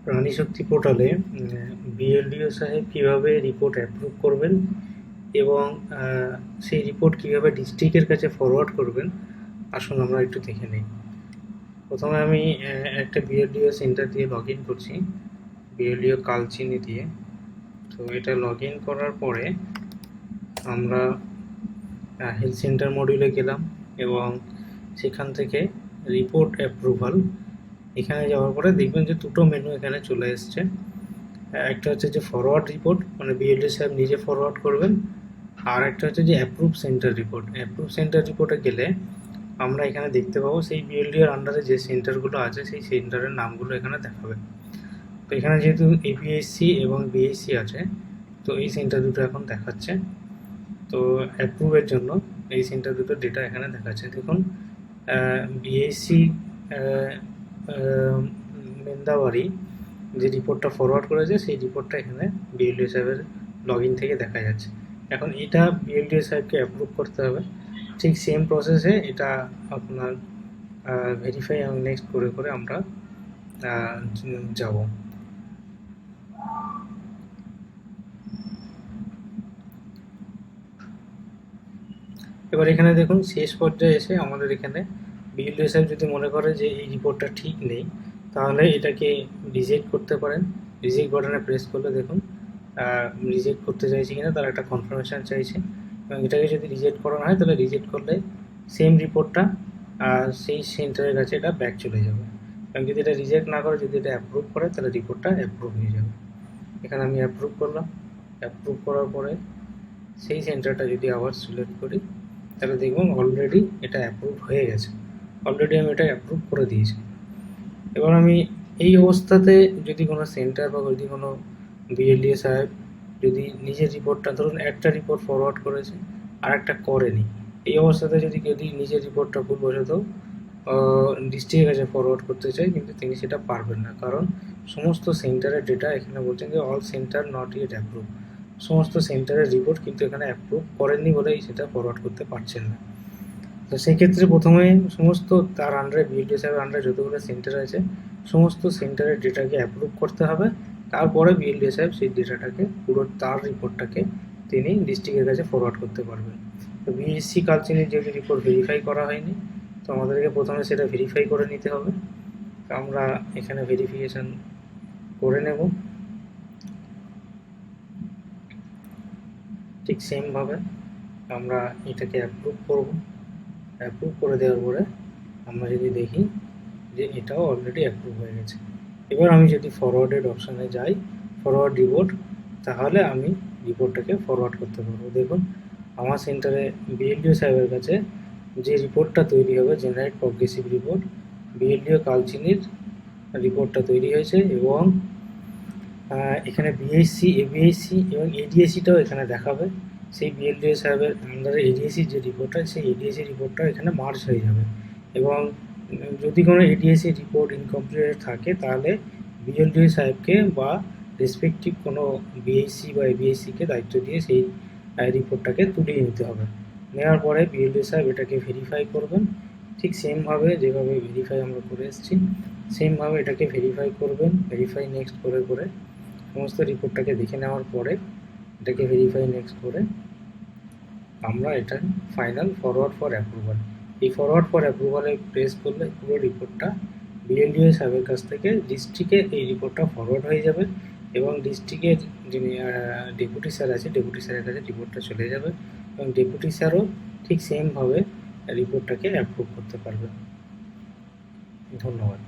রানী শক্তি পোর্টালে বিএলডিও সাহেব কীভাবে রিপোর্ট অ্যাপ্রুভ করবেন এবং সেই রিপোর্ট কীভাবে ডিস্ট্রিক্টের কাছে ফরওয়ার্ড করবেন, আসুন আমরা একটু দেখে নিই। প্রথমে আমি একটা বিএলডিও সেন্টার দিয়ে লগ ইন করছি, বিএলডিও কালচিনি দিয়ে। তো এটা লগ ইন করার পরে আমরা হেলথ সেন্টার মডিউলে গেলাম এবং সেখান থেকে রিপোর্ট অ্যাপ্রুভাল এখানে যাওয়ার পরে দেখবেন যে দুটো মেনু এখানে চলে এসছে। একটা হচ্ছে যে ফরওয়ার্ড রিপোর্ট, মানে বিএলডি সাহেব নিজে ফরওয়ার্ড করবেন, আর একটা হচ্ছে যে approve centre report. Approve centre রিপোর্টে গেলে আমরা এখানে দেখতে পাবো সেই বিএলডি এর আন্ডারে যে সেন্টারগুলো আছে সেই সেন্টারের নামগুলো এখানে দেখাবে। তো এখানে যেহেতু এপিএসসি এবং বিএসসি আছে, তো এই সেন্টার দুটো এখন দেখাচ্ছে। তো অ্যাপ্রুভের জন্য এই সেন্টার দুটো ডেটা এখানে দেখাচ্ছে। দেখুন, বিএসসি মেন্দাবাড়ি যে রিপোর্টটা ফরওয়ার্ড করেছে সেই রিপোর্টটা এখানে বিএলডিও সাহেবের লগ ইন থেকে দেখা যাচ্ছে। এখন এটা বিএলডিও সাহেবকে অ্যাপ্রুভ করতে হবে। ঠিক সেম প্রসেসে এটা আপনার ভেরিফাই এবং নেক্সট করে করে আমরা যাব। এবার এখানে দেখুন, শেষ পর্যায়ে এসে আমাদের এখানে বিএলডিও সাহেব যদি মনে করে যে এই রিপোর্টটা ঠিক নেই, তাহলে এটাকে রিজেক্ট করতে পারেন। রিজেক্ট বাটনে প্রেস করলে দেখুন রিজেক্ট করতে চাইছে কিনা তার একটা কনফার্মেশন চাইছে, এবং এটাকে যদি রিজেক্ট করানো হয় তাহলে রিজেক্ট করলে সেম রিপোর্টটা সেই সেন্টারের কাছে এটা ব্যাক চলে যাবে। এবং যদি এটা রিজেক্ট না করে, যদি এটা অ্যাপ্রুভ করে, তাহলে রিপোর্টটা অ্যাপ্রুভ হয়ে যাবে। এখানে আমি অ্যাপ্রুভ করলাম। অ্যাপ্রুভ করার পরে সেই সেন্টারটা যদি আবার সিলেক্ট করি, তাহলে দেখুন অলরেডি এটা অ্যাপ্রুভ হয়ে গেছে। অলরেডি আমি এটা অ্যাপ্রুভ করে দিয়েছি। এবার আমি এই অবস্থাতে যদি কোনো সেন্টার বা যদি কোনো বিএলডিও সাহেব যদি নিজের রিপোর্টটা, ধরুন একটা রিপোর্ট ফরওয়ার্ড করেছে আর একটা করেনি, এই অবস্থাতে যদি নিজের রিপোর্টটা ভুলবশত ডিস্ট্রিক্টের কাছে ফরওয়ার্ড করতে চাই, কিন্তু তিনি সেটা পারবেন না, কারণ সমস্ত সেন্টারের ডেটা এখানে বলছেন যে all centre not yet approve. সমস্ত সেন্টারের রিপোর্ট কিন্তু এখানে অ্যাপ্রুভ করেননি বলেই সেটা ফরওয়ার্ড করতে পারছেন না। তো সেক্ষেত্রে প্রথমে সমস্ত তার আন্ডারে বিএলডিও সাহেবের আন্ডারে যতগুলো সেন্টার আছে সমস্ত সেন্টারের ডেটাকে অ্যাপ্রুভ করতে হবে। তারপরে বিএলডিও সাহেব সেই ডেটাটাকে, পুরো তার রিপোর্টটাকে তিনি ডিস্ট্রিক্টের কাছে ফরওয়ার্ড করতে পারবেন। তো বিএসসি কালচিনির যেহেতু রিপোর্ট ভেরিফাই করা হয়নি, তো আমাদেরকে প্রথমে সেটা ভেরিফাই করে নিতে হবে। তো আমরা এখানে ভেরিফিকেশান করে নেব। ঠিক সেমভাবে আমরা এটাকে অ্যাপ্রুভ করব। অ্যাপ্রুভ করে দেওয়ার পরে আমরা যদি দেখি যে এটাও অলরেডি অ্যাপ্রুভ হয়ে গেছে। এবার আমি যদি ফরওয়ার্ডেড অপশানে যাই, ফরওয়ার্ড রিপোর্ট, তাহলে আমি রিপোর্টটাকে ফরওয়ার্ড করতে পারবো। দেখুন, আমার সেন্টারে বিএলডিও সাহেবের কাছে যে রিপোর্টটা তৈরি হবে, জেনারেট প্রগ্রেসিভ রিপোর্ট, বিএলডিও কালচিনির রিপোর্টটা তৈরি হয়েছে, এবং এখানে বিএসসি, এবিএসসি এবং এডিএসিটাও এখানে দেখাবে। সেই বিএলডিও সাহেবের আন্ডারে এডিএসির যে রিপোর্টটা, সেই এডিএসি রিপোর্টটা এখানে মার্জ হয়ে যাবে। এবং যদি কোনো এডিএসি রিপোর্ট ইনকমপ্লিট থাকে, তাহলে বিএলডিও সাহেবকে বা রেসপেক্টিভ কোনো বিএসসি বা এবিএসসিকে দায়িত্ব দিয়ে সেই রিপোর্টটাকে তুলিয়ে নিতে হবে। নেওয়ার পরে বিএলডিও সাহেব এটাকে ভেরিফাই করবেন। ঠিক সেমভাবে যেভাবে ভেরিফাই আমরা করে এসেছি, সেমভাবে এটাকে ভেরিফাই করবেন। ভেরিফাই নেক্সট করে করে সমস্ত রিপোর্টটাকে দেখে নেওয়ার পরে এটাকে ভেরিফাই নেক্সট করে আমরা এটা ফাইনাল ফরওয়ার্ড ফর অ্যাপ্রুভাল। এই ফরওয়ার্ড ফর অ্যাপ্রুভালে প্রেস করলে পুরো রিপোর্টটা বিএলডিও সাহেবের কাছ থেকে ডিস্ট্রিক্টে এই রিপোর্টটা ফরওয়ার্ড হয়ে যাবে, এবং ডিস্ট্রিক্টের যিনি ডেপুটি স্যার আছে, ডেপুটি স্যারের কাছে রিপোর্টটা চলে যাবে, এবং ডেপুটি স্যারও ঠিক সেমভাবে রিপোর্টটাকে অ্যাপ্রুভ করতে পারবে। ধন্যবাদ।